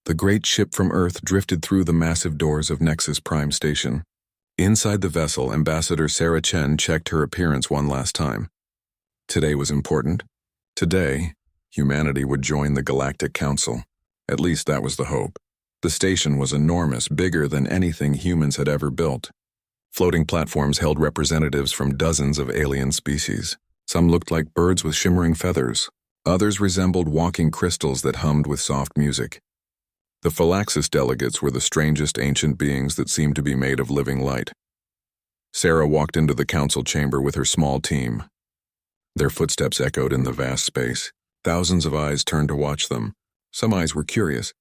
The great ship from Earth drifted through the massive doors of Nexus Prime Station. Inside the vessel, Ambassador Sarah Chen checked her appearance one last time. Today was important. Today, humanity would join the Galactic Council. At least that was the hope. The station was enormous, bigger than anything humans had ever built. Floating platforms held representatives from dozens of alien species. Some looked like birds with shimmering feathers. Others resembled walking crystals that hummed with soft music. The Phalaxis delegates were the strangest ancient beings that seemed to be made of living light. Sarah walked into the council chamber with her small team. Their footsteps echoed in the vast space. Thousands of eyes turned to watch them. Some eyes were curious.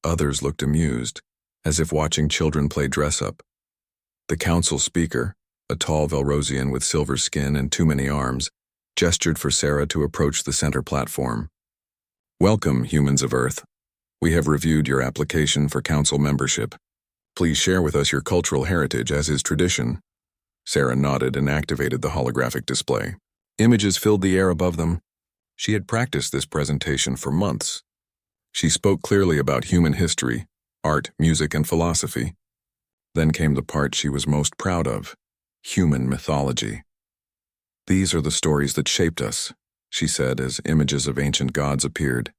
Others looked amused, as if watching children play dress-up. The council speaker, a tall Velrosian with silver skin and too many arms, gestured for Sarah to approach the center platform. "Welcome, humans of Earth. We have reviewed your application for council membership. Please share with us your cultural heritage as is tradition." Sarah nodded and activated the holographic display. Images filled the air above them. She had practiced this presentation for months. She spoke clearly about human history, art, music, and philosophy. Then came the part she was most proud of: human mythology. "These are the stories that shaped us," she said as images of ancient gods appeared.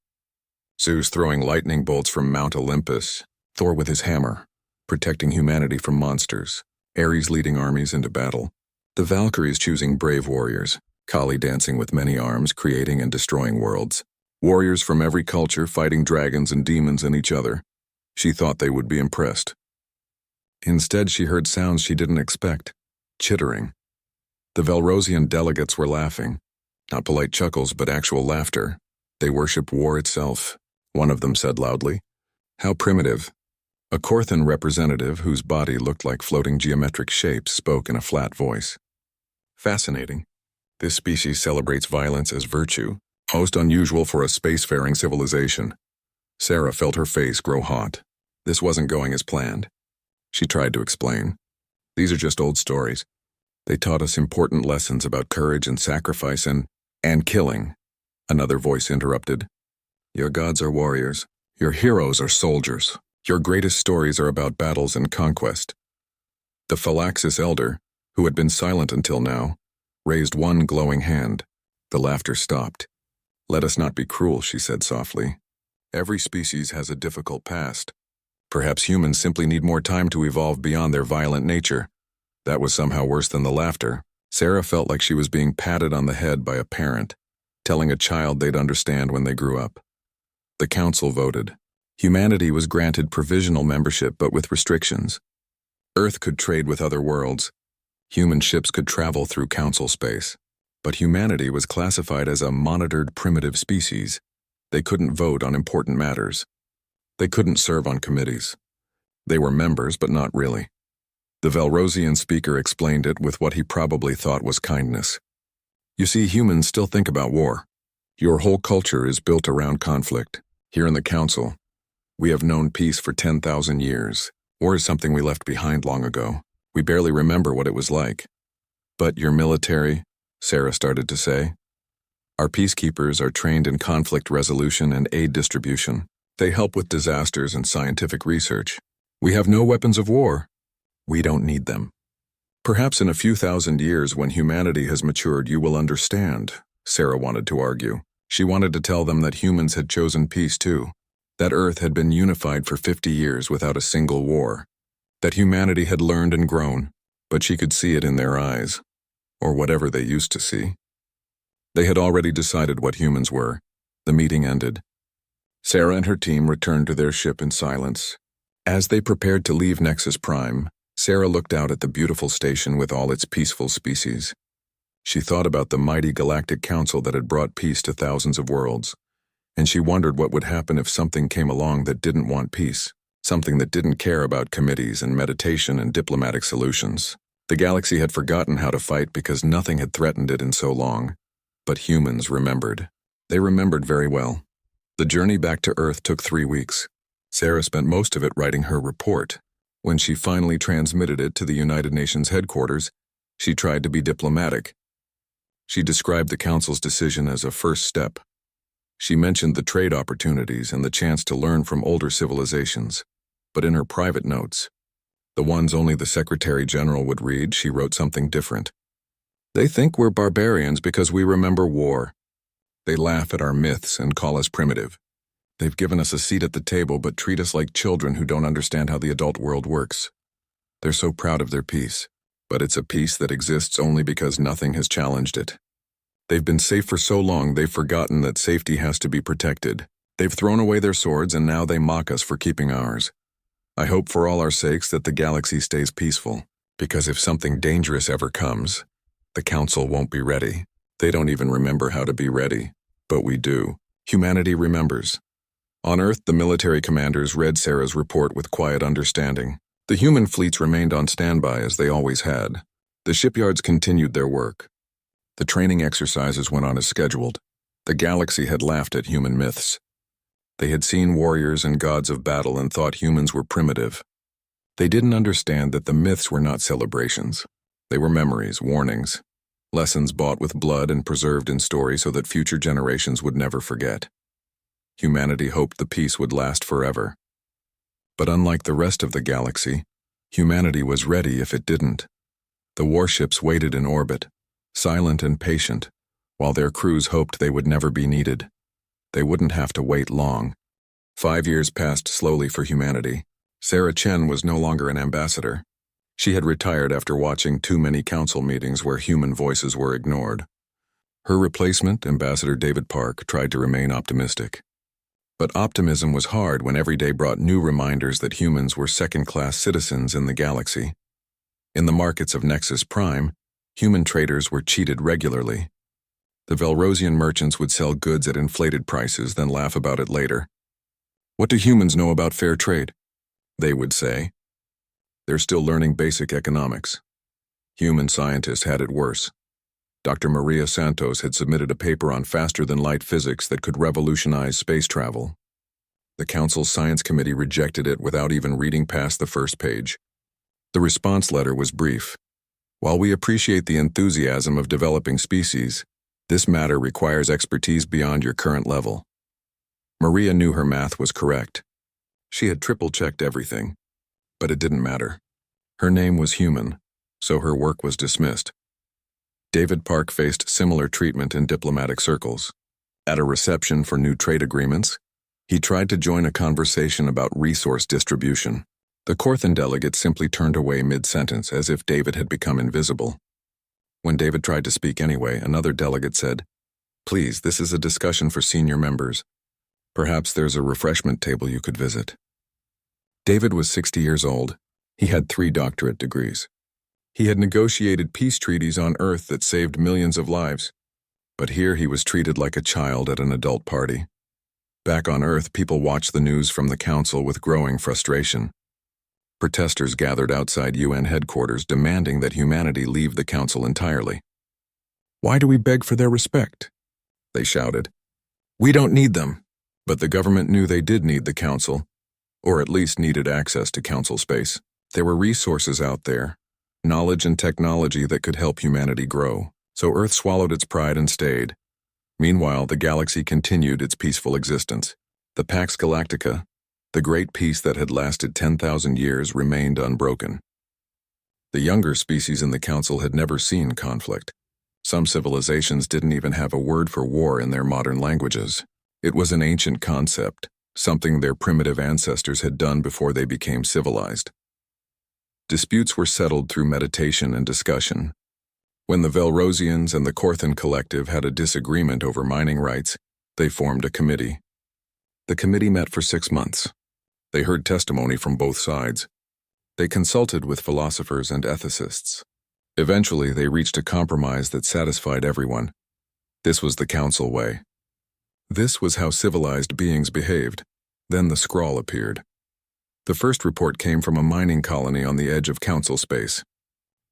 Zeus throwing lightning bolts from Mount Olympus, Thor with his hammer, protecting humanity from monsters, Ares leading armies into battle, the Valkyries choosing brave warriors, Kali dancing with many arms, creating and destroying worlds, warriors from every culture fighting dragons and demons and each other. She thought they would be impressed. Instead, she heard sounds she didn't expect: chittering. The Velrosian delegates were laughing, not polite chuckles but actual laughter. They worship war itself, one of them said loudly. "How primitive." A Korthan representative, whose body looked like floating geometric shapes, spoke in a flat voice. "Fascinating. This species celebrates violence as virtue, most unusual for a spacefaring civilization." Sarah felt her face grow hot. This wasn't going as planned. She tried to explain. "These are just old stories. They taught us important lessons about courage and sacrifice and killing." Another voice interrupted. "Your gods are warriors. Your heroes are soldiers. Your greatest stories are about battles and conquest." The Phalaxis elder, who had been silent until now, raised one glowing hand. The laughter stopped. "Let us not be cruel," she said softly. "Every species has a difficult past. Perhaps humans simply need more time to evolve beyond their violent nature." That was somehow worse than the laughter. Sarah felt like she was being patted on the head by a parent, telling a child they'd understand when they grew up. The council voted. Humanity was granted provisional membership but with restrictions. Earth could trade with other worlds. Human ships could travel through council space. But humanity was classified as a monitored primitive species. They couldn't vote on important matters. They couldn't serve on committees. They were members, but not really. The Velrosian speaker explained it with what he probably thought was kindness. "You see, humans still think about war. Your whole culture is built around conflict. Here in the council, we have known peace for 10,000 years. War is something we left behind long ago. We barely remember what it was like." "But your military," Sarah started to say. "Our peacekeepers are trained in conflict resolution and aid distribution. They help with disasters and scientific research. We have no weapons of war. We don't need them. Perhaps in a few thousand years, when humanity has matured, you will understand," Sarah wanted to argue. She wanted to tell them that humans had chosen peace too, that Earth had been unified for 50 years without a single war, that humanity had learned and grown, but she could see it in their eyes, or whatever they used to see. They had already decided what humans were. The meeting ended. Sarah and her team returned to their ship in silence. As they prepared to leave Nexus Prime, Sarah looked out at the beautiful station with all its peaceful species. She thought about the mighty Galactic Council that had brought peace to thousands of worlds, and she wondered what would happen if something came along that didn't want peace, something that didn't care about committees and meditation and diplomatic solutions. The galaxy had forgotten how to fight because nothing had threatened it in so long, but humans remembered. They remembered very well. The journey back to Earth took 3 weeks. Sarah spent most of it writing her report. When she finally transmitted it to the United Nations headquarters, she tried to be diplomatic. She described the Council's decision as a first step. She mentioned the trade opportunities and the chance to learn from older civilizations. But in her private notes, the ones only the Secretary General would read, she wrote something different. They think we're barbarians because we remember war. They laugh at our myths and call us primitive. They've given us a seat at the table but treat us like children who don't understand how the adult world works. They're so proud of their peace, but it's a peace that exists only because nothing has challenged it. They've been safe for so long they've forgotten that safety has to be protected. They've thrown away their swords and now they mock us for keeping ours. I hope for all our sakes that the galaxy stays peaceful, because if something dangerous ever comes, the Council won't be ready. They don't even remember how to be ready, but we do. Humanity remembers. On Earth, the military commanders read Sarah's report with quiet understanding. The human fleets remained on standby as they always had. The shipyards continued their work. The training exercises went on as scheduled. The galaxy had laughed at human myths. They had seen warriors and gods of battle and thought humans were primitive. They didn't understand that the myths were not celebrations. They were memories, warnings, lessons bought with blood and preserved in story so that future generations would never forget. Humanity hoped the peace would last forever. But unlike the rest of the galaxy, humanity was ready if it didn't. The warships waited in orbit, silent and patient, while their crews hoped they would never be needed. They wouldn't have to wait long. 5 years passed slowly for humanity. Sarah Chen was no longer an ambassador. She had retired after watching too many council meetings where human voices were ignored. Her replacement, Ambassador David Park, tried to remain optimistic. But optimism was hard when every day brought new reminders that humans were second-class citizens in the galaxy. In the markets of Nexus Prime, human traders were cheated regularly. The Velrosian merchants would sell goods at inflated prices, then laugh about it later. "What do humans know about fair trade?" they would say. "They're still learning basic economics." Human scientists had it worse. Dr. Maria Santos had submitted a paper on faster-than-light physics that could revolutionize space travel. The Council's Science Committee rejected it without even reading past the first page. The response letter was brief. "While we appreciate the enthusiasm of developing species, this matter requires expertise beyond your current level." Maria knew her math was correct. She had triple-checked everything. But it didn't matter. Her name was human, so her work was dismissed. David Park faced similar treatment in diplomatic circles. At a reception for new trade agreements, he tried to join a conversation about resource distribution. The Corthan delegate simply turned away mid-sentence as if David had become invisible. When David tried to speak anyway, another delegate said, "Please, this is a discussion for senior members. Perhaps there's a refreshment table you could visit." David was 60 years old. He had 3 doctorate degrees. He had negotiated peace treaties on Earth that saved millions of lives. But here he was treated like a child at an adult party. Back on Earth, people watched the news from the Council with growing frustration. Protesters gathered outside UN headquarters demanding that humanity leave the Council entirely. "Why do we beg for their respect?" they shouted. "We don't need them." But the government knew they did need the Council, or at least needed access to Council space. There were resources out there, knowledge and technology that could help humanity grow, so Earth swallowed its pride and stayed. Meanwhile, the galaxy continued its peaceful existence. The Pax Galactica, the great peace that had lasted 10,000 years, remained unbroken. The younger species in the Council had never seen conflict. Some civilizations didn't even have a word for war in their modern languages. It was an ancient concept, something their primitive ancestors had done before they became civilized. Disputes were settled through meditation and discussion. When the Velrosians and the Corthan Collective had a disagreement over mining rights, they formed a committee. The committee met for 6 months. They heard testimony from both sides. They consulted with philosophers and ethicists. Eventually, they reached a compromise that satisfied everyone. This was the Council way. This was how civilized beings behaved. Then the scrawl appeared. The first report came from a mining colony on the edge of Council space.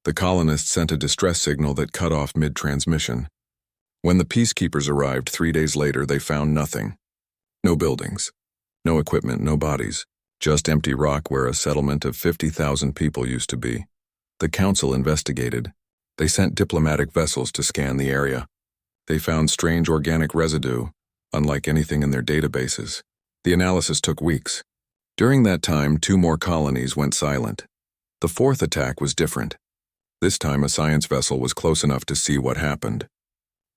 The colonists sent a distress signal that cut off mid-transmission. When the peacekeepers arrived 3 days later, they found nothing. No buildings, no equipment, no bodies, just empty rock where a settlement of 50,000 people used to be. The Council investigated. They sent diplomatic vessels to scan the area. They found strange organic residue, unlike anything in their databases. The analysis took weeks. During that time, 2 more colonies went silent. The 4th attack was different. This time, a science vessel was close enough to see what happened.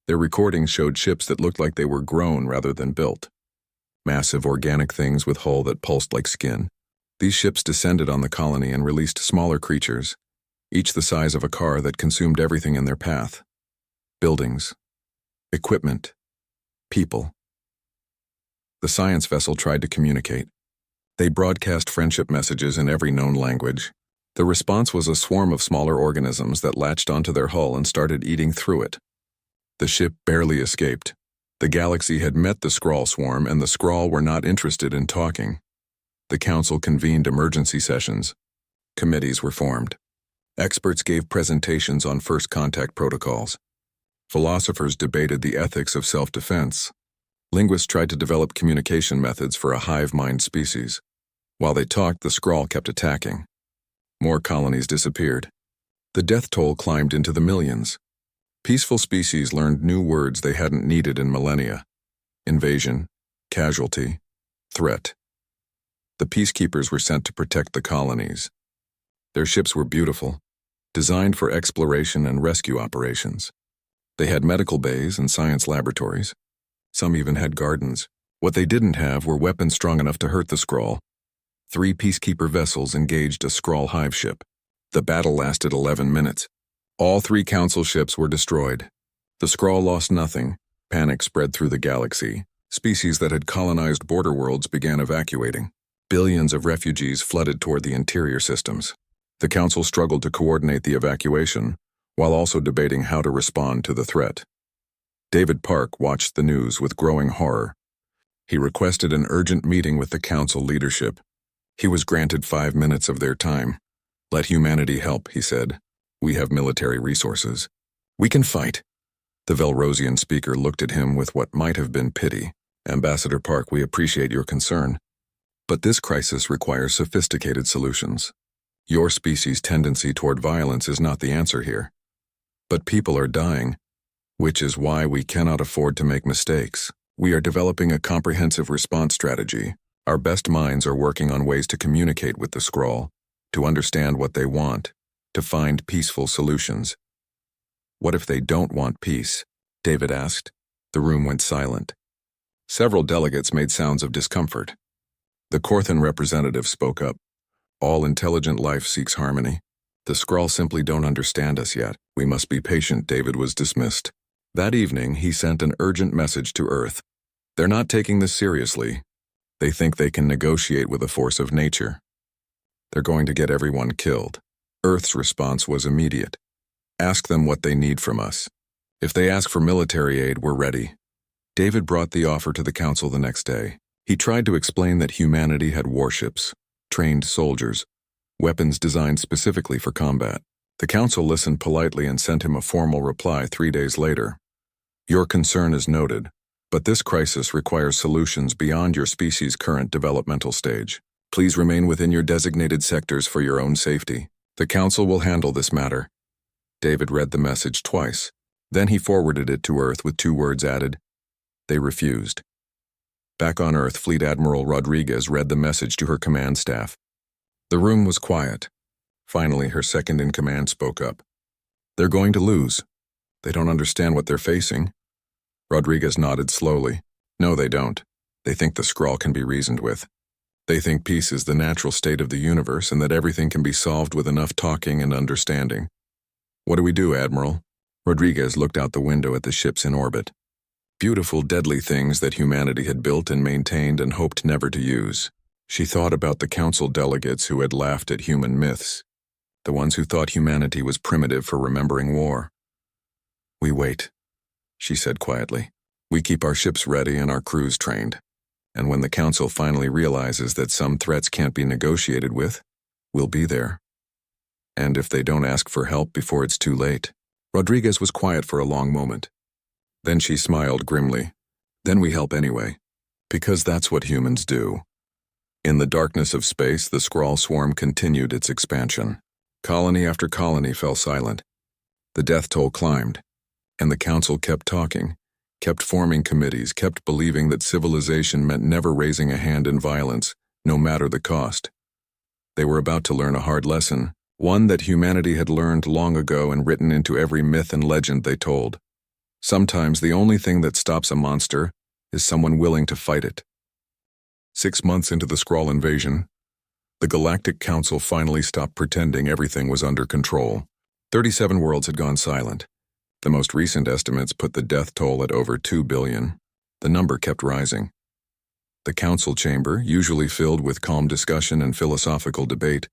Their recordings showed ships that looked like they were grown rather than built. Massive organic things with hull that pulsed like skin. These ships descended on the colony and released smaller creatures, each the size of a car, that consumed everything in their path. Buildings, equipment, people. The science vessel tried to communicate. They broadcast friendship messages in every known language. The response was a swarm of smaller organisms that latched onto their hull and started eating through it. The ship barely escaped. The galaxy had met the Skrull swarm, and the Skrull were not interested in talking. The council convened emergency sessions. Committees were formed. Experts gave presentations on first contact protocols. Philosophers debated the ethics of self-defense. Linguists tried to develop communication methods for a hive mind species. While they talked, the Skrull kept attacking. More colonies disappeared. The death toll climbed into the millions. Peaceful species learned new words they hadn't needed in millennia. Invasion, casualty, threat. The peacekeepers were sent to protect the colonies. Their ships were beautiful, designed for exploration and rescue operations. They had medical bays and science laboratories. Some even had gardens. What they didn't have were weapons strong enough to hurt the Skrull. 3 peacekeeper vessels engaged a Skrull hive ship. The battle lasted 11 minutes. All 3 council ships were destroyed. The Skrull lost nothing. Panic spread through the galaxy. Species that had colonized border worlds began evacuating. Billions of refugees flooded toward the interior systems. The council struggled to coordinate the evacuation, while also debating how to respond to the threat. David Park watched the news with growing horror. He requested an urgent meeting with the council leadership. He was granted 5 minutes of their time. "Let humanity help," he said. "We have military resources. We can fight." The Velrosian speaker looked at him with what might have been pity. "Ambassador Park, we appreciate your concern. But this crisis requires sophisticated solutions. Your species' tendency toward violence is not the answer here. But people are dying, which is why we cannot afford to make mistakes. We are developing a comprehensive response strategy. Our best minds are working on ways to communicate with the Skrull, to understand what they want, to find peaceful solutions." "What if they don't want peace?" David asked. The room went silent. Several delegates made sounds of discomfort. The Korthan representative spoke up. "All intelligent life seeks harmony. The Skrull simply don't understand us yet. We must be patient." David was dismissed. That evening, he sent an urgent message to Earth. "They're not taking this seriously. They think they can negotiate with a force of nature. They're going to get everyone killed." Earth's response was immediate. "Ask them what they need from us. If they ask for military aid, we're ready." David brought the offer to the council the next day. He tried to explain that humanity had warships, trained soldiers, weapons designed specifically for combat. The council listened politely and sent him a formal reply 3 days later. "Your concern is noted, but this crisis requires solutions beyond your species' current developmental stage. Please remain within your designated sectors for your own safety. The council will handle this matter." David read the message twice. Then he forwarded it to Earth with 2 words added. They refused. Back on Earth, Fleet Admiral Rodriguez read the message to her command staff. The room was quiet. Finally, her second-in-command spoke up. "They're going to lose. They don't understand what they're facing." Rodriguez nodded slowly. "No, they don't. They think the Skrull can be reasoned with. They think peace is the natural state of the universe and that everything can be solved with enough talking and understanding." "What do we do, Admiral?" Rodriguez looked out the window at the ships in orbit. Beautiful, deadly things that humanity had built and maintained and hoped never to use. She thought about the council delegates who had laughed at human myths, the ones who thought humanity was primitive for remembering war. "We wait," she said quietly. "We keep our ships ready and our crews trained. And when the council finally realizes that some threats can't be negotiated with, we'll be there. And if they don't ask for help before it's too late." Rodriguez was quiet for a long moment. Then she smiled grimly. "Then we help anyway, because that's what humans do." In the darkness of space, the Skrull swarm continued its expansion. Colony after colony fell silent. The death toll climbed, and the council kept talking, kept forming committees, kept believing that civilization meant never raising a hand in violence, no matter the cost. They were about to learn a hard lesson, one that humanity had learned long ago and written into every myth and legend they told. Sometimes the only thing that stops a monster is someone willing to fight it. 6 months into the Skrull invasion, the Galactic Council finally stopped pretending everything was under control. 37 worlds had gone silent. The most recent estimates put the death toll at over 2 billion. The number kept rising. The council chamber, usually filled with calm discussion and philosophical debate,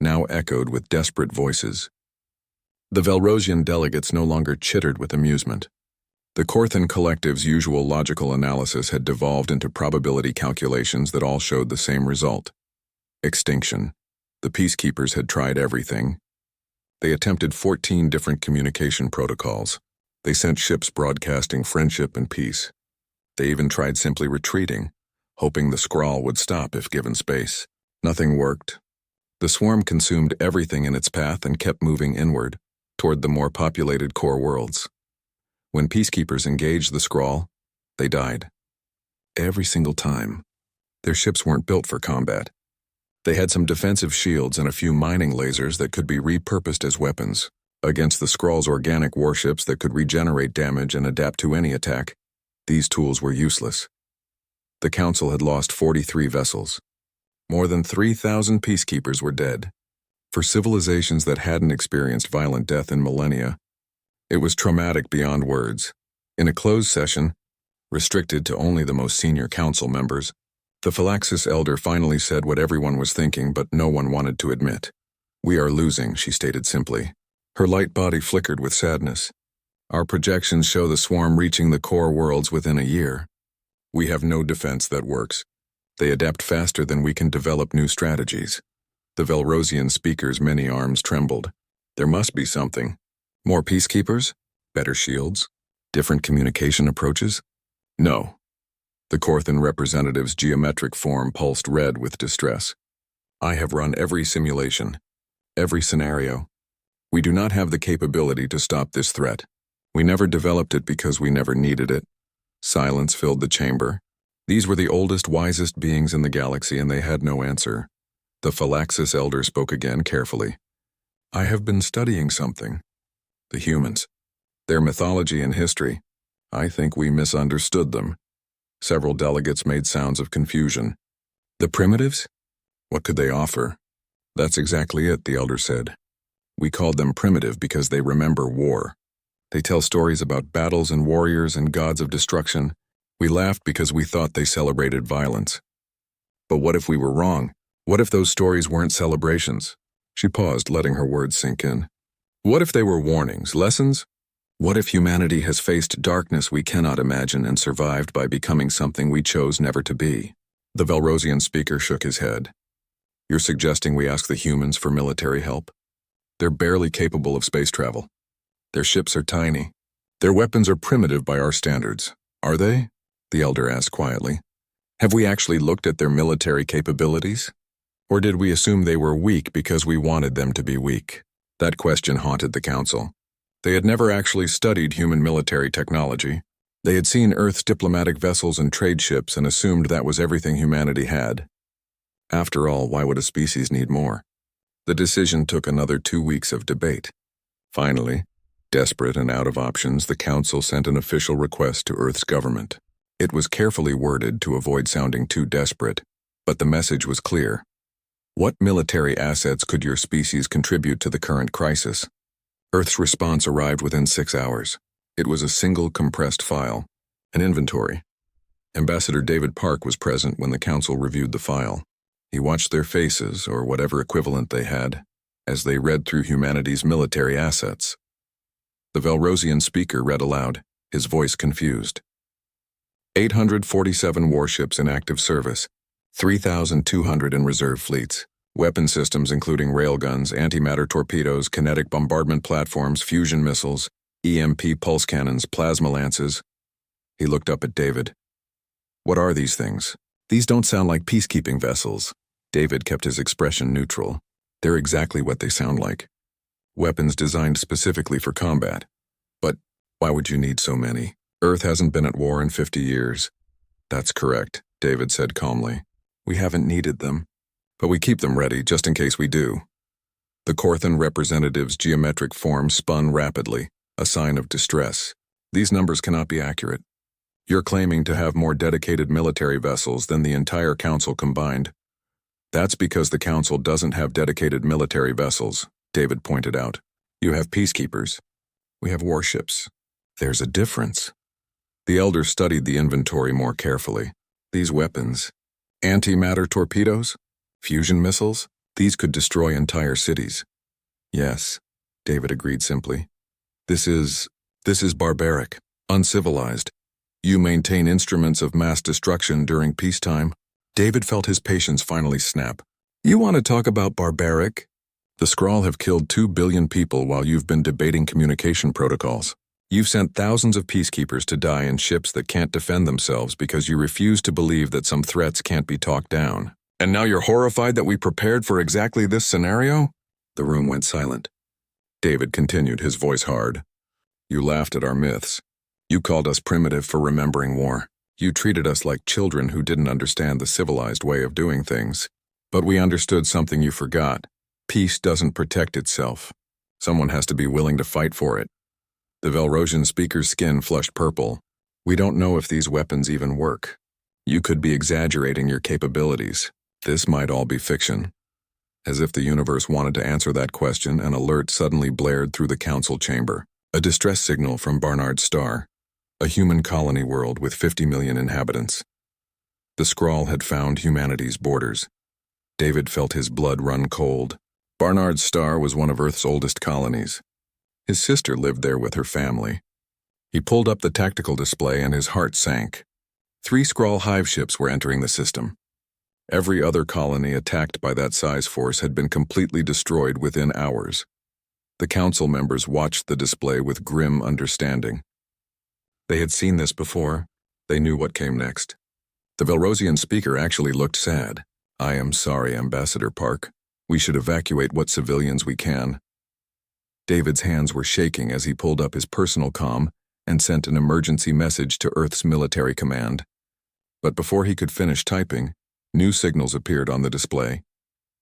now echoed with desperate voices. The Velrosian delegates no longer chittered with amusement. The Korthan collective's usual logical analysis had devolved into probability calculations that all showed the same result: extinction. The peacekeepers had tried everything. They attempted 14 different communication protocols. They sent ships broadcasting friendship and peace. They even tried simply retreating, hoping the Skrull would stop if given space. Nothing worked. The swarm consumed everything in its path and kept moving inward, toward the more populated core worlds. When peacekeepers engaged the Skrull, they died. Every single time. Their ships weren't built for combat. They had some defensive shields and a few mining lasers that could be repurposed as weapons. Against the Skrull's organic warships that could regenerate damage and adapt to any attack, these tools were useless. The Council had lost 43 vessels. More than 3,000 peacekeepers were dead. For civilizations that hadn't experienced violent death in millennia, it was traumatic beyond words. In a closed session, restricted to only the most senior council members, the Phalaxis elder finally said what everyone was thinking but no one wanted to admit. "We are losing," she stated simply. Her light body flickered with sadness. "Our projections show the swarm reaching the core worlds within a year. We have no defense that works. They adapt faster than we can develop new strategies." The Velrosian speaker's many arms trembled. There must be something. More peacekeepers? Better shields? Different communication approaches? No. The Korthan representative's geometric form pulsed red with distress. "I have run every simulation, every scenario. We do not have the capability to stop this threat. We never developed it because we never needed it." Silence filled the chamber. These were the oldest, wisest beings in the galaxy, and they had no answer. The Phalaxis elder spoke again carefully. "I have been studying something. The humans. Their mythology and history. I think we misunderstood them." Several delegates made sounds of confusion. "The primitives? What could they offer?" "That's exactly it," the elder said. "We called them primitive because they remember war. They tell stories about battles and warriors and gods of destruction. We laughed because we thought they celebrated violence. But what if we were wrong? What if those stories weren't celebrations?" She paused, letting her words sink in. "What if they were warnings, lessons? What if humanity has faced darkness we cannot imagine and survived by becoming something we chose never to be?" The Velrosian speaker shook his head. "You're suggesting we ask the humans for military help? They're barely capable of space travel. Their ships are tiny. Their weapons are primitive by our standards. Are they?" the elder asked quietly. "Have we actually looked at their military capabilities? Or did we assume they were weak because we wanted them to be weak?" That question haunted the council. They had never actually studied human military technology. They had seen Earth's diplomatic vessels and trade ships and assumed that was everything humanity had. After all, why would a species need more? The decision took another 2 weeks of debate. Finally, desperate and out of options, the council sent an official request to Earth's government. It was carefully worded to avoid sounding too desperate, but the message was clear. What military assets could your species contribute to the current crisis? Earth's response arrived within 6 hours. It was a single compressed file, an inventory. Ambassador David Park was present when the council reviewed the file. He watched their faces, or whatever equivalent they had, as they read through humanity's military assets. The Velrosian speaker read aloud, his voice confused. 847 warships in active service, 3,200 in reserve fleets. Weapon systems including railguns, antimatter torpedoes, kinetic bombardment platforms, fusion missiles, EMP pulse cannons, plasma lances. He looked up at David. "What are these things? These don't sound like peacekeeping vessels." David kept his expression neutral. "They're exactly what they sound like. Weapons designed specifically for combat. But why would you need so many?" Earth hasn't been at war in 50 years. That's correct, David said calmly. We haven't needed them, but we keep them ready just in case we do. The Corthan representative's geometric form spun rapidly, a sign of distress. These numbers cannot be accurate. You're claiming to have more dedicated military vessels than the entire Council combined. That's because the Council doesn't have dedicated military vessels, David pointed out. You have peacekeepers. We have warships. There's a difference. The Elder studied the inventory more carefully. These weapons, antimatter torpedoes, fusion missiles, these could destroy entire cities. Yes, David agreed simply. This is barbaric, uncivilized. You maintain instruments of mass destruction during peacetime. David felt his patience finally snap. You want to talk about barbaric? The Skrull have killed 2 billion people while you've been debating communication protocols. You've sent thousands of peacekeepers to die in ships that can't defend themselves because you refuse to believe that some threats can't be talked down. And now you're horrified that we prepared for exactly this scenario? The room went silent. David continued, his voice hard. You laughed at our myths. You called us primitive for remembering war. You treated us like children who didn't understand the civilized way of doing things. But we understood something you forgot. Peace doesn't protect itself. Someone has to be willing to fight for it. The Velrosian speaker's skin flushed purple. We don't know if these weapons even work. You could be exaggerating your capabilities. This might all be fiction. As if the universe wanted to answer that question, an alert suddenly blared through the council chamber. A distress signal from Barnard's star, a human colony world with 50 million inhabitants. The Skrull had found humanity's borders. David felt his blood run cold. Barnard's star was one of Earth's oldest colonies. His sister lived there with her family. He pulled up the tactical display and his heart sank. 3 Skrull hive ships were entering the system. Every other colony attacked by that size force had been completely destroyed within hours. The council members watched the display with grim understanding. They had seen this before. They knew what came next. The Velrosian speaker actually looked sad. I am sorry, Ambassador Park. We should evacuate what civilians we can. David's hands were shaking as he pulled up his personal comm and sent an emergency message to Earth's military command. But before he could finish typing, new signals appeared on the display.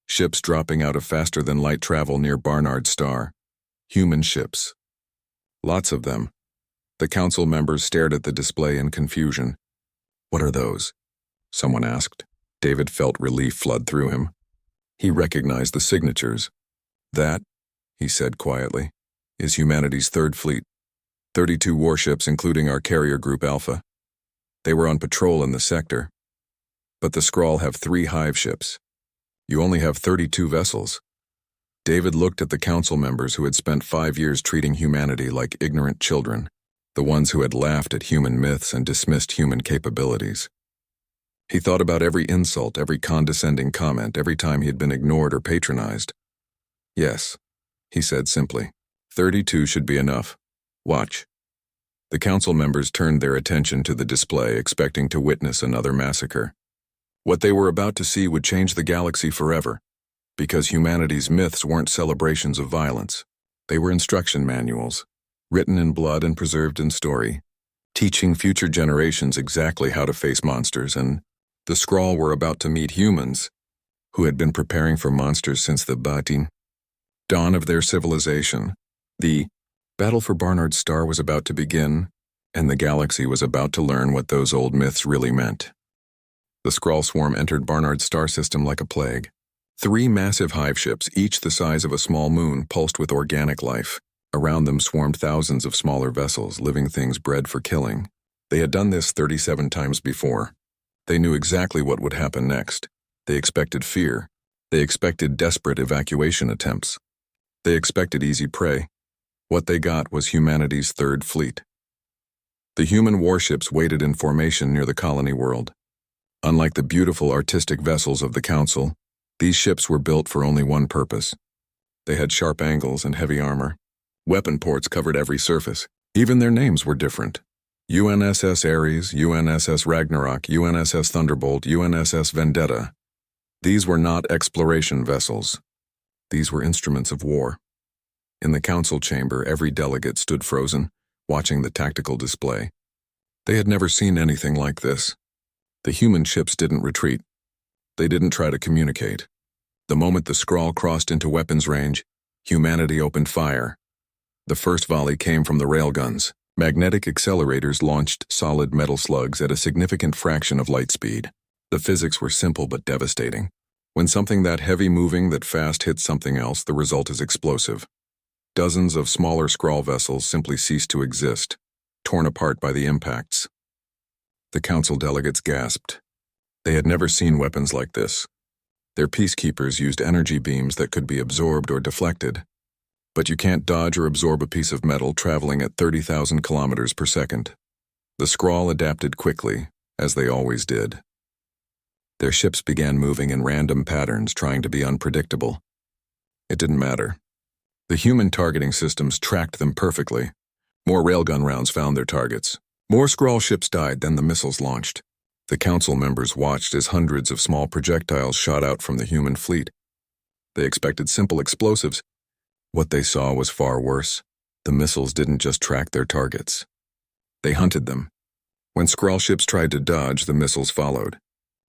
Ships dropping out of faster-than-light travel near Barnard's star. Human ships. Lots of them. The council members stared at the display in confusion. What are those? Someone asked. David felt relief flood through him. He recognized the signatures. That, he said quietly, is humanity's third fleet. 32 warships, including our carrier group Alpha. They were on patrol in the sector. But the Skrull have 3 hive ships. You only have 32 vessels. David looked at the council members who had spent 5 years treating humanity like ignorant children, the ones who had laughed at human myths and dismissed human capabilities. He thought about every insult, every condescending comment, every time he had been ignored or patronized. Yes, he said simply. 32 should be enough. Watch. The council members turned their attention to the display, expecting to witness another massacre. What they were about to see would change the galaxy forever, because humanity's myths weren't celebrations of violence. They were instruction manuals, written in blood and preserved in story, teaching future generations exactly how to face monsters, and the Skrull were about to meet humans, who had been preparing for monsters since the dawn of their civilization. The battle for Barnard's star was about to begin, and the galaxy was about to learn what those old myths really meant. The Skrull swarm entered Barnard's star system like a plague. 3 massive hive ships, each the size of a small moon, pulsed with organic life. Around them swarmed thousands of smaller vessels, living things bred for killing. They had done this 37 times before. They knew exactly what would happen next. They expected fear. They expected desperate evacuation attempts. They expected easy prey. What they got was humanity's third fleet. The human warships waited in formation near the colony world. Unlike the beautiful artistic vessels of the Council, these ships were built for only one purpose. They had sharp angles and heavy armor. Weapon ports covered every surface. Even their names were different. UNSS Ares, UNSS Ragnarok, UNSS Thunderbolt, UNSS Vendetta. These were not exploration vessels. These were instruments of war. In the council chamber, every delegate stood frozen, watching the tactical display. They had never seen anything like this. The human ships didn't retreat. They didn't try to communicate. The moment the Skrull crossed into weapons range, humanity opened fire. The first volley came from the railguns. Magnetic accelerators launched solid metal slugs at a significant fraction of light speed. The physics were simple but devastating. When something that heavy moving that fast hits something else, the result is explosive. Dozens of smaller Skrull vessels simply ceased to exist, torn apart by the impacts. The council delegates gasped. They had never seen weapons like this. Their peacekeepers used energy beams that could be absorbed or deflected. But you can't dodge or absorb a piece of metal traveling at 30,000 kilometers per second. The Skrull adapted quickly, as they always did. Their ships began moving in random patterns, trying to be unpredictable. It didn't matter. The human targeting systems tracked them perfectly. More railgun rounds found their targets. More Skrull ships died than the missiles launched. The council members watched as hundreds of small projectiles shot out from the human fleet. They expected simple explosives. What they saw was far worse. The missiles didn't just track their targets. They hunted them. When Skrull ships tried to dodge, the missiles followed.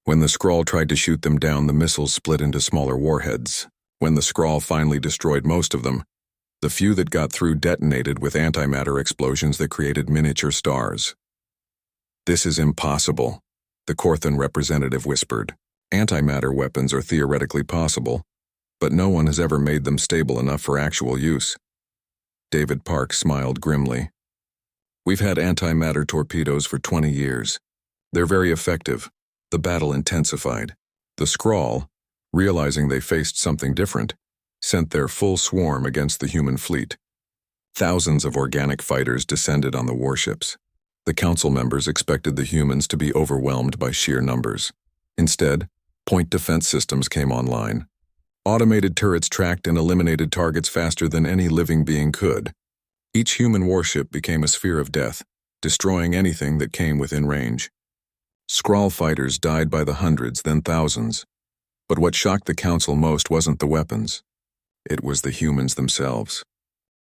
When the Skrull tried to shoot them down, the missiles split into smaller warheads. When the Skrull finally destroyed most of them, the few that got through detonated with antimatter explosions that created miniature stars. "This is impossible," the Korthan representative whispered. "Antimatter weapons are theoretically possible, but no one has ever made them stable enough for actual use." David Park smiled grimly. "We've had antimatter torpedoes for 20 years. They're very effective." The battle intensified. The Skrull, realizing they faced something different, sent their full swarm against the human fleet. Thousands of organic fighters descended on the warships. The council members expected the humans to be overwhelmed by sheer numbers. Instead, point defense systems came online. Automated turrets tracked and eliminated targets faster than any living being could. Each human warship became a sphere of death, destroying anything that came within range. Skrull fighters died by the hundreds, then thousands. But what shocked the council most wasn't the weapons. It was the humans themselves.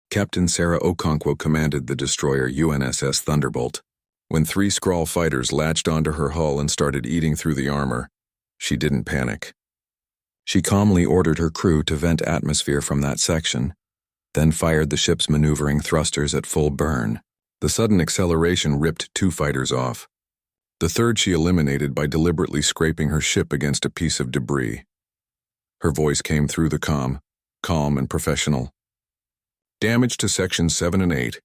Captain Sarah Okonkwo commanded the destroyer UNSS Thunderbolt. When 3 Skrull fighters latched onto her hull and started eating through the armor, she didn't panic. She calmly ordered her crew to vent atmosphere from that section, then fired the ship's maneuvering thrusters at full burn. The sudden acceleration ripped 2 fighters off. The third she eliminated by deliberately scraping her ship against a piece of debris. Her voice came through the calm and professional. "Damage to sections 7 and 8.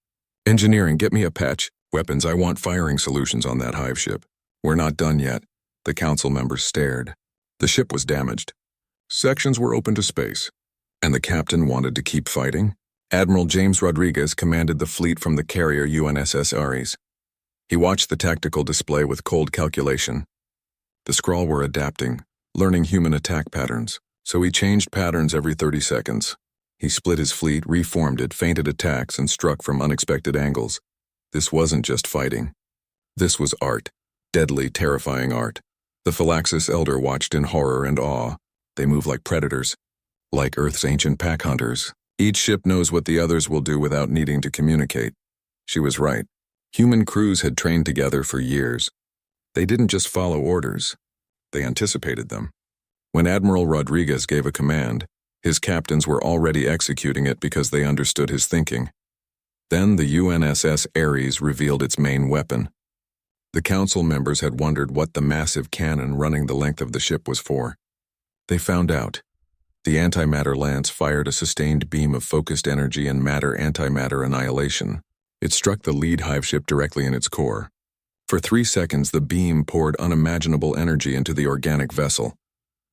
Engineering, get me a patch. Weapons, I want firing solutions on that hive ship." "We're not done yet." The council members stared. The ship was damaged. Sections were open to space. And the captain wanted to keep fighting? Admiral James Rodriguez commanded the fleet from the carrier UNSS Ares. He watched the tactical display with cold calculation. The Skrull were adapting, learning human attack patterns, so he changed patterns every 30 seconds. He split his fleet, reformed it, feinted attacks, and struck from unexpected angles. This wasn't just fighting. This was art. Deadly, terrifying art. The Phylaxis Elder watched in horror and awe. They move like predators, like Earth's ancient pack hunters. Each ship knows what the others will do without needing to communicate. She was right. Human crews had trained together for years. They didn't just follow orders. They anticipated them. When Admiral Rodriguez gave a command, his captains were already executing it because they understood his thinking. Then the UNSS Ares revealed its main weapon. The council members had wondered what the massive cannon running the length of the ship was for. They found out. The antimatter lance fired a sustained beam of focused energy and matter-antimatter annihilation. It struck the lead hive ship directly in its core. For 3 seconds, the beam poured unimaginable energy into the organic vessel.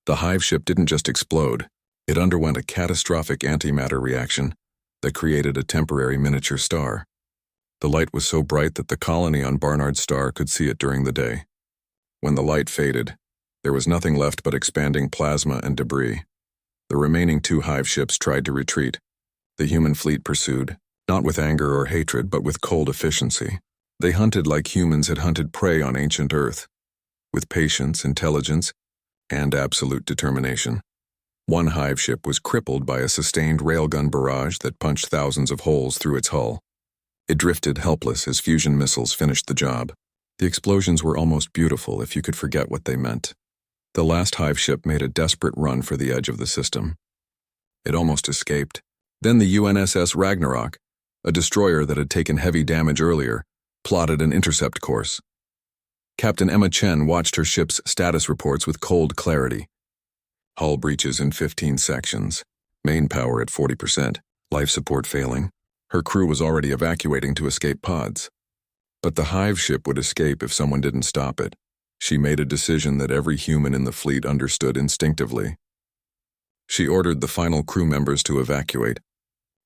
The hive ship didn't just explode. It underwent a catastrophic antimatter reaction that created a temporary miniature star. The light was so bright that the colony on Barnard's Star could see it during the day. When the light faded, there was nothing left but expanding plasma and debris. The remaining 2 hive ships tried to retreat. The human fleet pursued, not with anger or hatred, but with cold efficiency. They hunted like humans had hunted prey on ancient Earth, with patience, intelligence, and absolute determination. One hive ship was crippled by a sustained railgun barrage that punched thousands of holes through its hull. It drifted helpless as fusion missiles finished the job. The explosions were almost beautiful if you could forget what they meant. The last hive ship made a desperate run for the edge of the system. It almost escaped. Then the UNSS Ragnarok, a destroyer that had taken heavy damage earlier, plotted an intercept course. Captain Emma Chen watched her ship's status reports with cold clarity. Hull breaches in 15 sections, main power at 40%, life support failing. Her crew was already evacuating to escape pods. But the hive ship would escape if someone didn't stop it. She made a decision that every human in the fleet understood instinctively. She ordered the final crew members to evacuate.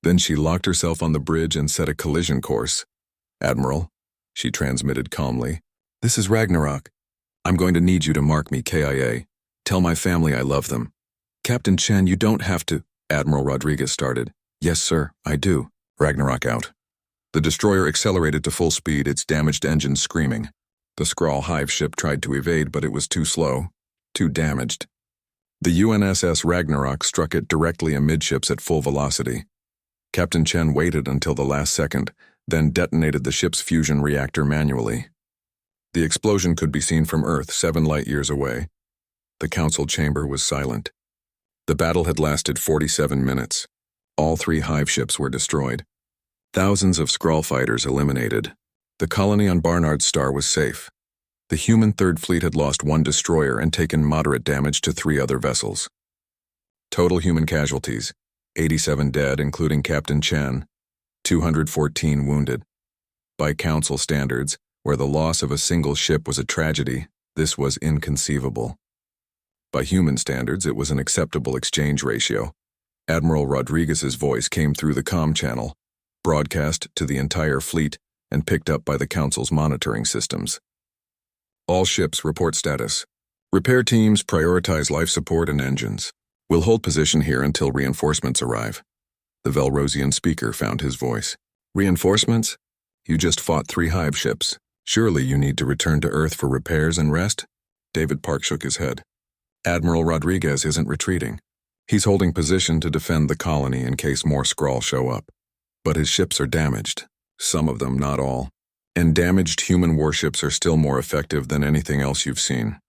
Then she locked herself on the bridge and set a collision course. "Admiral," she transmitted calmly, "this is Ragnarok. I'm going to need you to mark me KIA. Tell my family I love them." "Captain Chen, you don't have to," Admiral Rodriguez started. "Yes, sir, I do." Ragnarok out. The destroyer accelerated to full speed, its damaged engines screaming. The Skrull hive ship tried to evade, but it was too slow, too damaged. The UNSS Ragnarok struck it directly amidships at full velocity. Captain Chen waited until the last second, then detonated the ship's fusion reactor manually. The explosion could be seen from Earth 7 light-years away. The council chamber was silent. The battle had lasted 47 minutes. All 3 hive ships were destroyed. Thousands of Skrull fighters eliminated. The colony on Barnard's star was safe. The human Third Fleet had lost 1 destroyer and taken moderate damage to 3 other vessels. Total human casualties: 87 dead, including Captain Chen, 214 wounded. By council standards, where the loss of a single ship was a tragedy, this was inconceivable. By human standards, it was an acceptable exchange ratio. Admiral Rodriguez's voice came through the comm channel, broadcast to the entire fleet, and picked up by the Council's monitoring systems. "All ships report status. Repair teams prioritize life support and engines. We'll hold position here until reinforcements arrive." The Velrosian speaker found his voice. "Reinforcements? You just fought 3 hive ships. Surely you need to return to Earth for repairs and rest?" David Park shook his head. "Admiral Rodriguez isn't retreating. He's holding position to defend the colony in case more Skrull show up. But his ships are damaged. Some of them, not all. And damaged human warships are still more effective than anything else you've seen."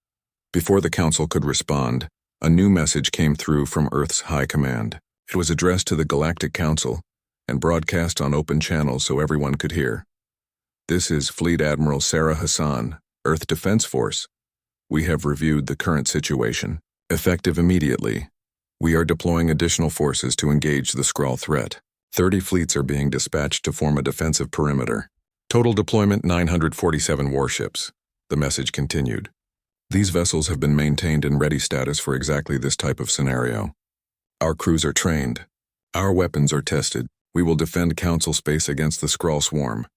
Before the Council could respond, a new message came through from Earth's High Command. It was addressed to the Galactic Council and broadcast on open channels so everyone could hear. "This is Fleet Admiral Sarah Hassan, Earth Defense Force. We have reviewed the current situation. Effective immediately. We are deploying additional forces to engage the Skrull threat. 30 fleets are being dispatched to form a defensive perimeter. Total deployment 947 warships." The message continued. "These vessels have been maintained in ready status for exactly this type of scenario. Our crews are trained. Our weapons are tested. We will defend Council space against the Skrull swarm.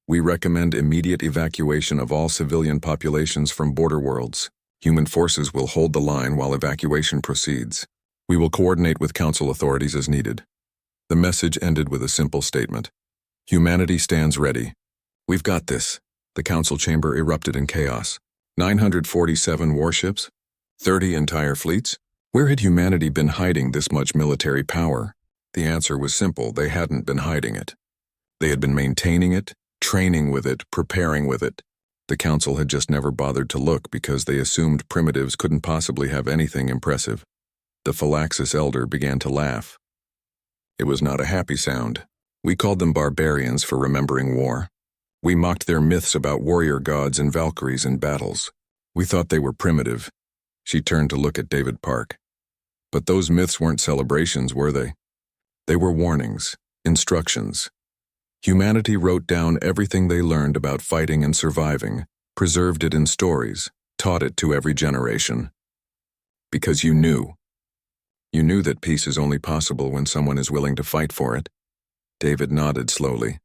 We recommend immediate evacuation of all civilian populations from border worlds. Human forces will hold the line while evacuation proceeds. We will coordinate with Council authorities as needed." The message ended with a simple statement. "Humanity stands ready. We've got this." The Council chamber erupted in chaos. 947 warships? 30 entire fleets? Where had humanity been hiding this much military power? The answer was simple: they hadn't been hiding it. They had been maintaining it, training with it, preparing with it. The Council had just never bothered to look because they assumed primitives couldn't possibly have anything impressive. The Phylaxis Elder began to laugh. It was not a happy sound. "We called them barbarians for remembering war. We mocked their myths about warrior gods and Valkyries in battles. We thought they were primitive." She turned to look at David Park. "But those myths weren't celebrations, were they? They were warnings, instructions. Humanity wrote down everything they learned about fighting and surviving, preserved it in stories, taught it to every generation. Because you knew. You knew that peace is only possible when someone is willing to fight for it." David nodded slowly.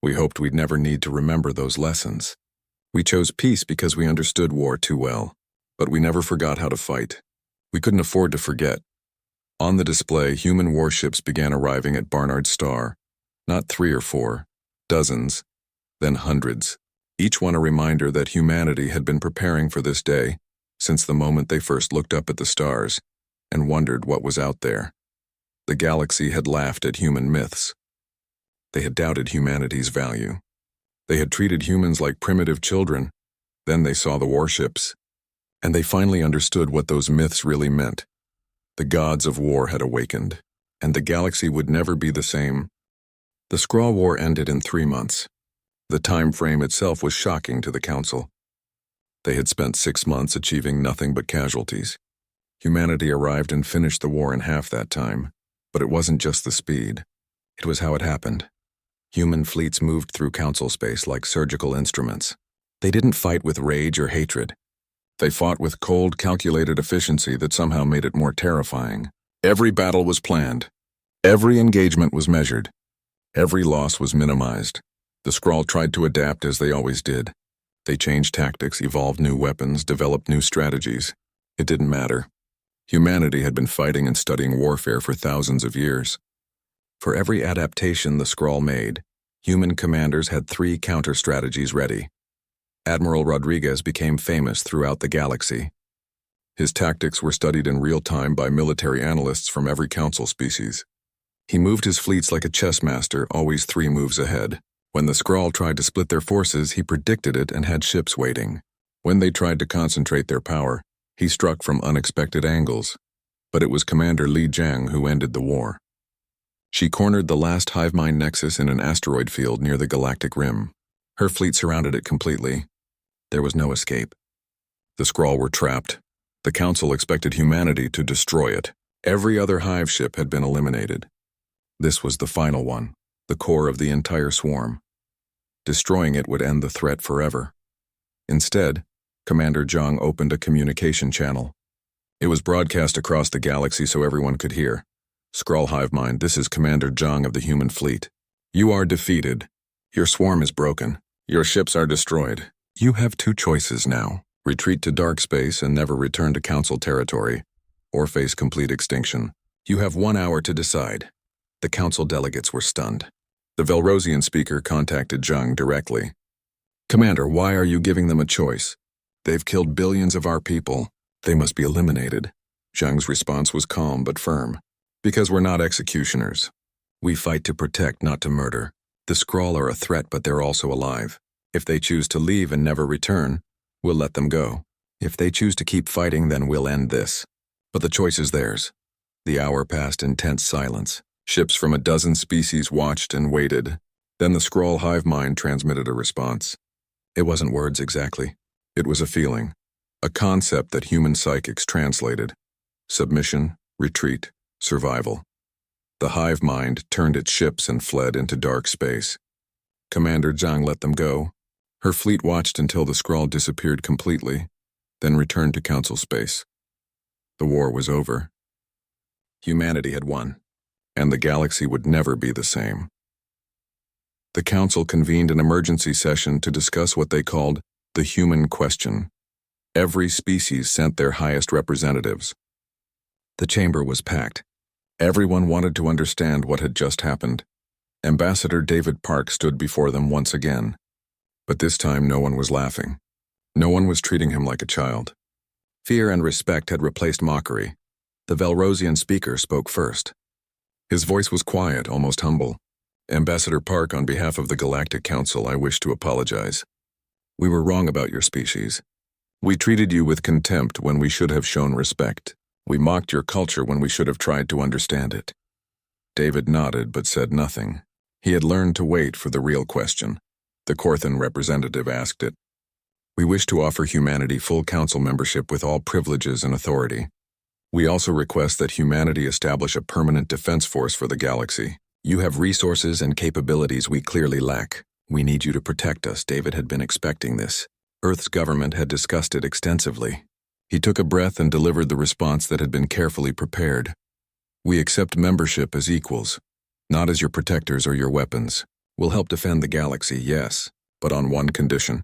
"We hoped we'd never need to remember those lessons. We chose peace because we understood war too well, but we never forgot how to fight. We couldn't afford to forget." On the display, human warships began arriving at Barnard's star. Not 3 or 4, dozens, then hundreds. Each one a reminder that humanity had been preparing for this day since the moment they first looked up at the stars and wondered what was out there. The galaxy had laughed at human myths. They had doubted humanity's value. They had treated humans like primitive children. Then they saw the warships. And they finally understood what those myths really meant. The gods of war had awakened, and the galaxy would never be the same. The Skrull War ended in 3 months. The time frame itself was shocking to the Council. They had spent 6 months achieving nothing but casualties. Humanity arrived and finished the war in half that time. But it wasn't just the speed. It was how it happened. Human fleets moved through Council space like surgical instruments. They didn't fight with rage or hatred. They fought with cold, calculated efficiency that somehow made it more terrifying. Every battle was planned. Every engagement was measured. Every loss was minimized. The Skrull tried to adapt as they always did. They changed tactics, evolved new weapons, developed new strategies. It didn't matter. Humanity had been fighting and studying warfare for thousands of years. For every adaptation the Skrull made, human commanders had 3 counter-strategies ready. Admiral Rodriguez became famous throughout the galaxy. His tactics were studied in real time by military analysts from every Council species. He moved his fleets like a chess master, always 3 moves ahead. When the Skrull tried to split their forces, he predicted it and had ships waiting. When they tried to concentrate their power, he struck from unexpected angles. But it was Commander Li Jiang who ended the war. She cornered the last hive mind nexus in an asteroid field near the galactic rim. Her fleet surrounded it completely. There was no escape. The Skrull were trapped. The Council expected humanity to destroy it. Every other hive ship had been eliminated. This was the final one, the core of the entire swarm. Destroying it would end the threat forever. Instead, Commander Zhang opened a communication channel. It was broadcast across the galaxy so everyone could hear. Skrull hive mind, this is Commander Zhang of the human fleet. You are defeated. Your swarm is broken. Your ships are destroyed. You have 2 choices now. Retreat to dark space and never return to Council territory, or face complete extinction. You have 1 hour to decide. The Council delegates were stunned. The Velrosian speaker contacted Zhang directly. Commander, why are you giving them a choice? They've killed billions of our people. They must be eliminated. Zhang's response was calm but firm. Because we're not executioners. We fight to protect, not to murder. The Skrull are a threat, but they're also alive. If they choose to leave and never return, we'll let them go. If they choose to keep fighting, then we'll end this. But the choice is theirs. The hour passed in tense silence. Ships from a dozen species watched and waited. Then the Skrull hive mind transmitted a response. It wasn't words exactly. It was a feeling. A concept that human psychics translated. Submission, retreat, survival. The hive mind turned its ships and fled into dark space. Commander Zhang let them go. Her fleet watched until the Skrull disappeared completely, then returned to Council space. The war was over. Humanity had won, and the galaxy would never be the same. The Council convened an emergency session to discuss what they called the human question. Every species sent their highest representatives. The chamber was packed. Everyone wanted to understand what had just happened. Ambassador David Park stood before them once again. But this time no one was laughing. No one was treating him like a child. Fear and respect had replaced mockery. The Velrosian speaker spoke first. His voice was quiet, almost humble. Ambassador Park, on behalf of the Galactic Council, I wish to apologize. We were wrong about your species. We treated you with contempt when we should have shown respect. We mocked your culture when we should have tried to understand it. David nodded but said nothing. He had learned to wait for the real question. The Corthan representative asked it. We wish to offer humanity full council membership with all privileges and authority. We also request that humanity establish a permanent defense force for the galaxy. You have resources and capabilities we clearly lack. We need you to protect us. David had been expecting this. Earth's government had discussed it extensively. He took a breath and delivered the response that had been carefully prepared. We accept membership as equals, not as your protectors or your weapons. We'll help defend the galaxy, yes, but on one condition.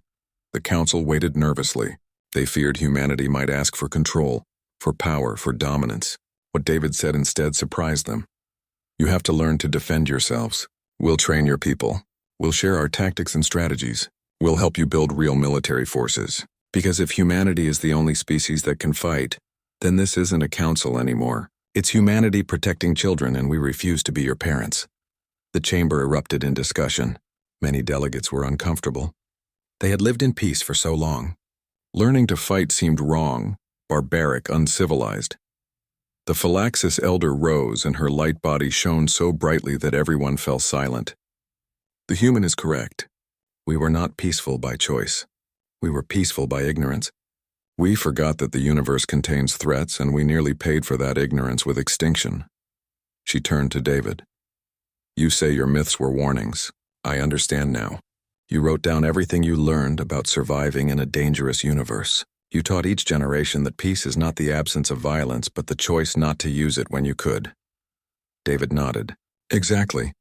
The Council waited nervously. They feared humanity might ask for control, for power, for dominance. What David said instead surprised them. You have to learn to defend yourselves. We'll train your people. We'll share our tactics and strategies. We'll help you build real military forces. Because if humanity is the only species that can fight, then this isn't a council anymore. It's humanity protecting children, and we refuse to be your parents. The chamber erupted in discussion. Many delegates were uncomfortable. They had lived in peace for so long. Learning to fight seemed wrong, barbaric, uncivilized. The Phylaxis elder rose, and her light body shone so brightly that everyone fell silent. The human is correct. We were not peaceful by choice. We were peaceful by ignorance. We forgot that the universe contains threats, and we nearly paid for that ignorance with extinction. She turned to David. You say your myths were warnings. I understand now. You wrote down everything you learned about surviving in a dangerous universe. You taught each generation that peace is not the absence of violence, but the choice not to use it when you could. David nodded. Exactly.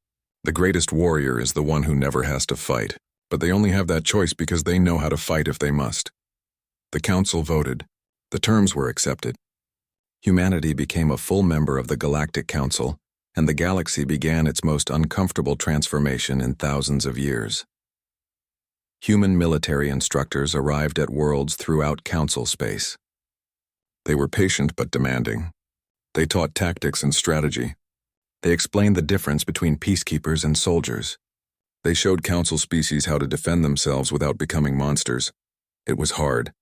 The greatest warrior is the one who never has to fight, but they only have that choice because they know how to fight if they must. The council voted. The terms were accepted. Humanity became a full member of the Galactic Council, and the galaxy began its most uncomfortable transformation in thousands of years. Human military instructors arrived at worlds throughout council space. They were patient but demanding. They taught tactics and strategy. They explained the difference between peacekeepers and soldiers. They showed council species how to defend themselves without becoming monsters. It was hard.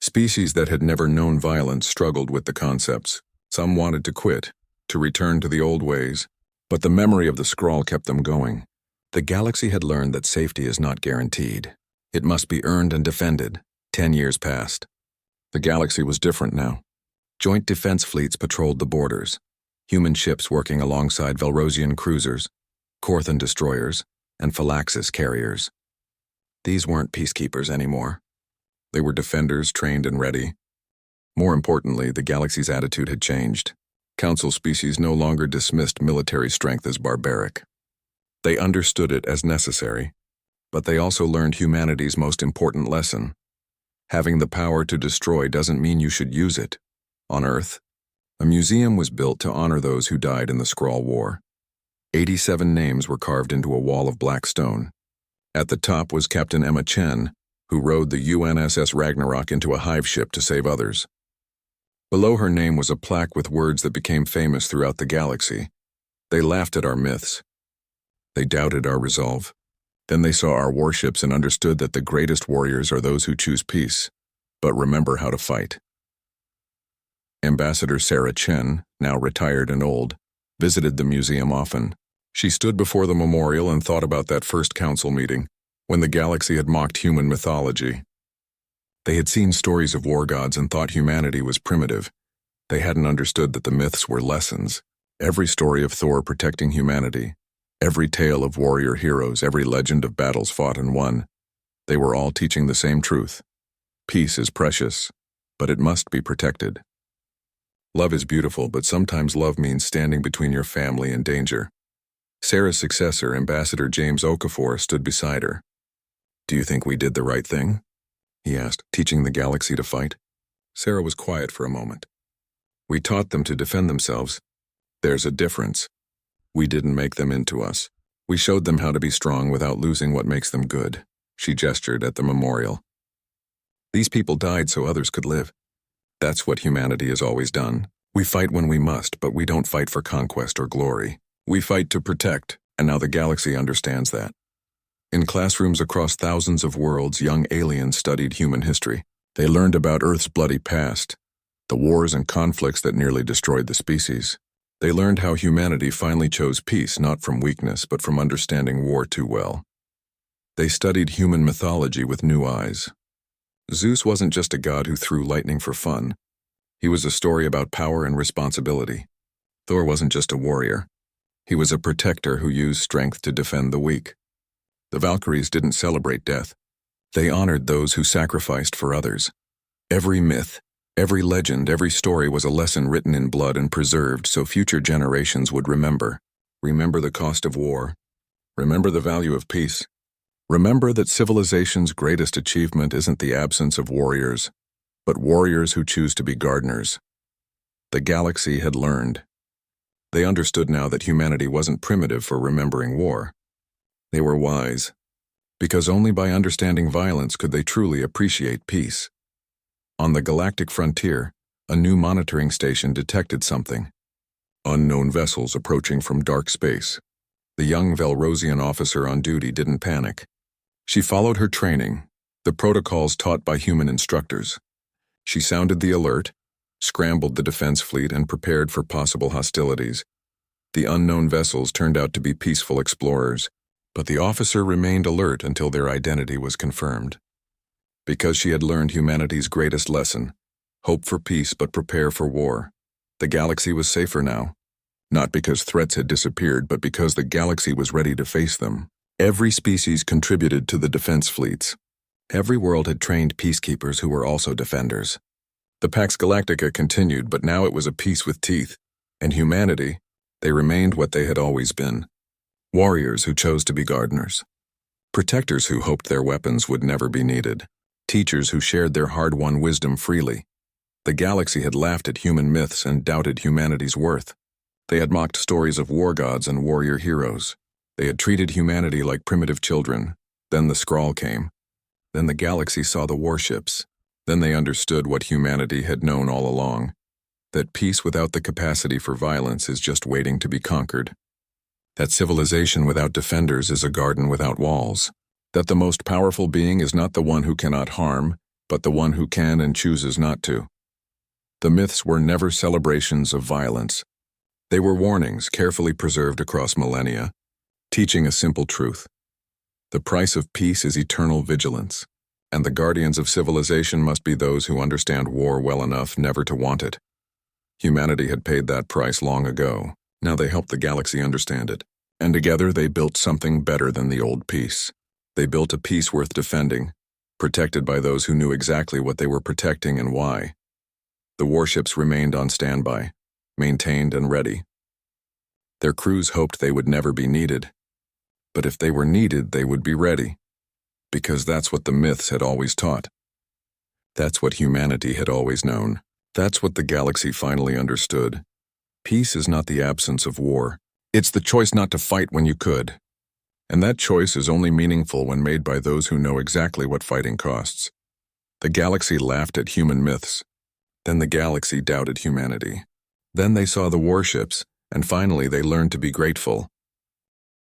Species that had never known violence struggled with the concepts. Some wanted to quit, to return to the old ways, but the memory of the scrawl kept them going. The galaxy had learned that safety is not guaranteed. It must be earned and defended. 10 years passed. The galaxy was different now. Joint defense fleets patrolled the borders. Human ships working alongside Velrosian cruisers, Corthan destroyers, and Phylaxis carriers. These weren't peacekeepers anymore. They were defenders trained and ready. More importantly, the galaxy's attitude had changed. Council species no longer dismissed military strength as barbaric. They understood it as necessary, but they also learned humanity's most important lesson. Having the power to destroy doesn't mean you should use it. On Earth, a museum was built to honor those who died in the Skrull War. 87 names were carved into a wall of black stone. At the top was Captain Emma Chen, who rode the UNSS Ragnarok into a hive ship to save others. Below her name was a plaque with words that became famous throughout the galaxy. They laughed at our myths. They doubted our resolve. Then they saw our warships and understood that the greatest warriors are those who choose peace, but remember how to fight. Ambassador Sarah Chen, now retired and old, visited the museum often. She stood before the memorial and thought about that first council meeting, when the galaxy had mocked human mythology. They had seen stories of war gods and thought humanity was primitive. They hadn't understood that the myths were lessons. Every story of Thor protecting humanity, every tale of warrior heroes, every legend of battles fought and won, they were all teaching the same truth. Peace is precious, but it must be protected. Love is beautiful, but sometimes love means standing between your family and danger. Sarah's successor, Ambassador James Okafor, stood beside her. Do you think we did the right thing? He asked, teaching the galaxy to fight. Sarah was quiet for a moment. We taught them to defend themselves. There's a difference. We didn't make them into us. We showed them how to be strong without losing what makes them good. She gestured at the memorial. These people died so others could live. That's what humanity has always done. We fight when we must, but we don't fight for conquest or glory. We fight to protect, and now the galaxy understands that. In classrooms across thousands of worlds, young aliens studied human history. They learned about Earth's bloody past, the wars and conflicts that nearly destroyed the species. They learned how humanity finally chose peace not from weakness but from understanding war too well. They studied human mythology with new eyes. Zeus wasn't just a god who threw lightning for fun. He was a story about power and responsibility. Thor wasn't just a warrior. He was a protector who used strength to defend the weak. The Valkyries didn't celebrate death. They honored those who sacrificed for others. Every myth, every legend, every story was a lesson written in blood and preserved so future generations would remember. Remember the cost of war. Remember the value of peace. Remember that civilization's greatest achievement isn't the absence of warriors, but warriors who choose to be gardeners. The galaxy had learned. They understood now that humanity wasn't primitive for remembering war. They were wise, because only by understanding violence could they truly appreciate peace. On the galactic frontier, a new monitoring station detected something. Unknown vessels approaching from dark space. The young Velrosian officer on duty didn't panic. She followed her training, the protocols taught by human instructors. She sounded the alert, scrambled the defense fleet, and prepared for possible hostilities. The unknown vessels turned out to be peaceful explorers, but the officer remained alert until their identity was confirmed. Because she had learned humanity's greatest lesson, hope for peace but prepare for war. The galaxy was safer now, not because threats had disappeared, but because the galaxy was ready to face them. Every species contributed to the defense fleets. Every world had trained peacekeepers who were also defenders. The Pax Galactica continued, but now it was a peace with teeth. And humanity, they remained what they had always been. Warriors who chose to be gardeners. Protectors who hoped their weapons would never be needed. Teachers who shared their hard-won wisdom freely. The galaxy had laughed at human myths and doubted humanity's worth. They had mocked stories of war gods and warrior heroes. They had treated humanity like primitive children. Then the Skrull came. Then the galaxy saw the warships. Then they understood what humanity had known all along. That peace without the capacity for violence is just waiting to be conquered. That civilization without defenders is a garden without walls. That the most powerful being is not the one who cannot harm, but the one who can and chooses not to. The myths were never celebrations of violence. They were warnings carefully preserved across millennia, teaching a simple truth. The price of peace is eternal vigilance, and the guardians of civilization must be those who understand war well enough never to want it. Humanity had paid that price long ago. Now they helped the galaxy understand it, and together they built something better than the old peace. They built a peace worth defending, protected by those who knew exactly what they were protecting and why. The warships remained on standby, maintained and ready. Their crews hoped they would never be needed, but if they were needed, they would be ready, because that's what the myths had always taught. That's what humanity had always known. That's what the galaxy finally understood. Peace is not the absence of war. It's the choice not to fight when you could. And that choice is only meaningful when made by those who know exactly what fighting costs. The galaxy laughed at human myths. Then the galaxy doubted humanity. Then they saw the warships, and finally they learned to be grateful.